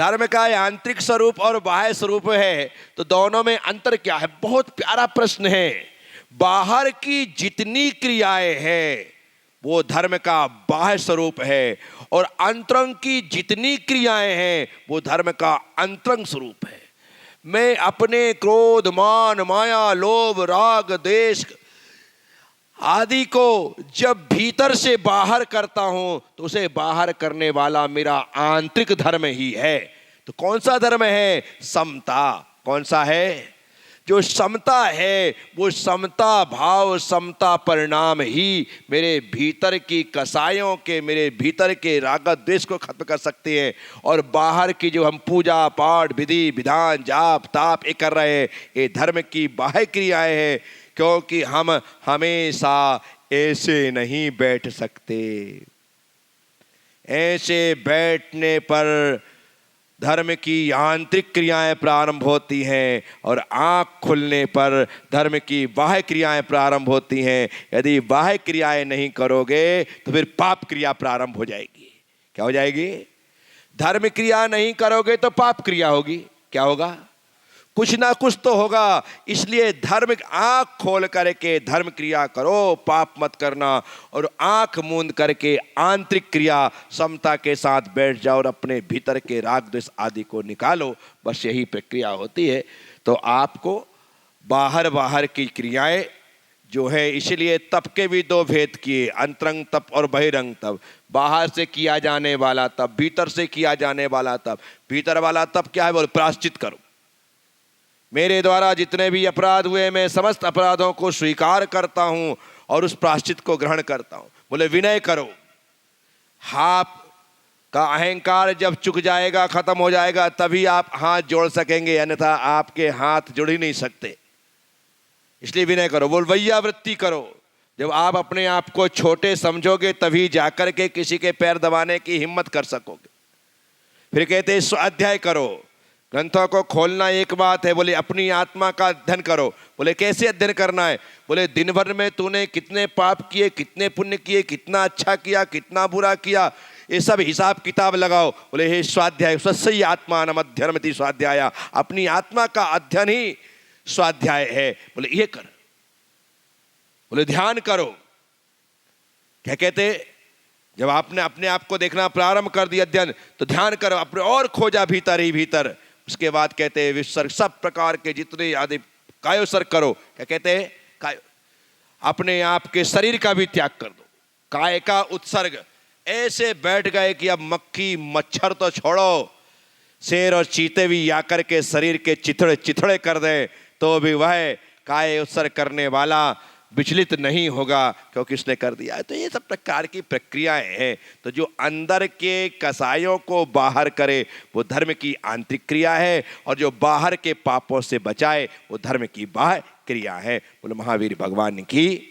धर्म का आंतरिक स्वरूप और बाह्य स्वरूप है, तो दोनों में अंतर क्या है? बहुत प्यारा प्रश्न है। बाहर की जितनी क्रियाएं हैं वो धर्म का बाह्य स्वरूप है, और अंतरंग की जितनी क्रियाएं हैं वो धर्म का अंतरंग स्वरूप है। मैं अपने क्रोध, मान, माया, लोभ, राग, द्वेष आदि को जब भीतर से बाहर करता हूं तो उसे बाहर करने वाला मेरा आंतरिक धर्म ही है। तो कौन सा धर्म है? समता। कौन सा है? जो समता है वो समता भाव, समता परिणाम ही मेरे भीतर की कसायों के, मेरे भीतर के राग द्वेष को खत्म कर सकते हैं। और बाहर की जो हम पूजा पाठ, विधि विधान, जाप ताप ये कर रहे हैं, ये धर्म की बाह्य क्रियाएं हैं। क्योंकि हम हमेशा ऐसे नहीं बैठ सकते। ऐसे बैठने पर धर्म की आंतरिक क्रियाएं प्रारंभ होती हैं और आंख खुलने पर धर्म की बाह्य क्रियाएं प्रारंभ होती हैं। यदि बाह्य क्रियाएं नहीं करोगे तो फिर पाप क्रिया प्रारंभ हो जाएगी। क्या हो जाएगी? धर्म क्रिया नहीं करोगे तो पाप क्रिया होगी। क्या होगा? कुछ ना कुछ तो होगा। इसलिए धर्म, आंख खोल करके धर्म क्रिया करो, पाप मत करना। और आंख मूंद करके आंतरिक क्रिया समता के साथ बैठ जाओ और अपने भीतर के राग द्वेष आदि को निकालो। बस यही प्रक्रिया होती है। तो आपको बाहर की क्रियाएं जो है, इसलिए तप के भी दो भेद किए, अंतरंग तप और बहिरंग तप। बाहर से किया जाने वाला तप, भीतर से किया जाने वाला तप। भीतर वाला तप क्या है? बोले प्रायश्चित करो। मेरे द्वारा जितने भी अपराध हुए मैं समस्त अपराधों को स्वीकार करता हूं और उस प्रायश्चित को ग्रहण करता हूं। बोले विनय करो। आप का अहंकार जब चुक जाएगा, खत्म हो जाएगा, तभी आप हाथ जोड़ सकेंगे, अन्यथा आपके हाथ जुड़ ही नहीं सकते। इसलिए विनय करो। बोल वैयावृत्ति करो। जब आप अपने आप को छोटे समझोगे तभी जाकर के किसी के पैर दबाने की हिम्मत कर सकोगे। फिर कहते हैं स्वाध्याय करो। ग्रंथों को खोलना एक बात है, बोले अपनी आत्मा का अध्ययन करो। बोले कैसे अध्ययन करना है? बोले दिन भर में तूने कितने पाप किए, कितने पुण्य किए, कितना अच्छा किया, कितना बुरा किया, ये सब हिसाब किताब लगाओ। बोले हे स्वाध्याय, स्वस्य आत्मानम अध्ययनमिति स्वाध्याय। अपनी आत्मा का अध्ययन ही स्वाध्याय है। बोले ये कर। बोले ध्यान करो। क्या कहते? जब आपने अपने आप को देखना प्रारंभ कर दिया अध्ययन, तो ध्यान करो, अपने और खोजा भीतर ही भीतर। उसके बाद कहते हैं विसर्ग, सब प्रकार के जितने आदि कायोसर्ग करो। क्या कहते हैं? काय। अपने आप के शरीर का भी त्याग कर दो, काय का उत्सर्ग। ऐसे बैठ गए कि अब मक्खी मच्छर तो छोड़ो, शेर और चीते भी आकर के शरीर के चिथड़े चिथड़े कर दे तो भी वह काय उत्सर्ग करने वाला विचलित नहीं होगा, क्योंकि उसने कर दिया है। तो ये सब प्रकार की प्रक्रियाएं हैं। तो जो अंदर के कसायों को बाहर करे वो धर्म की आंतरिक क्रिया है, और जो बाहर के पापों से बचाए वो धर्म की बाह्य क्रिया है। बोले महावीर भगवान की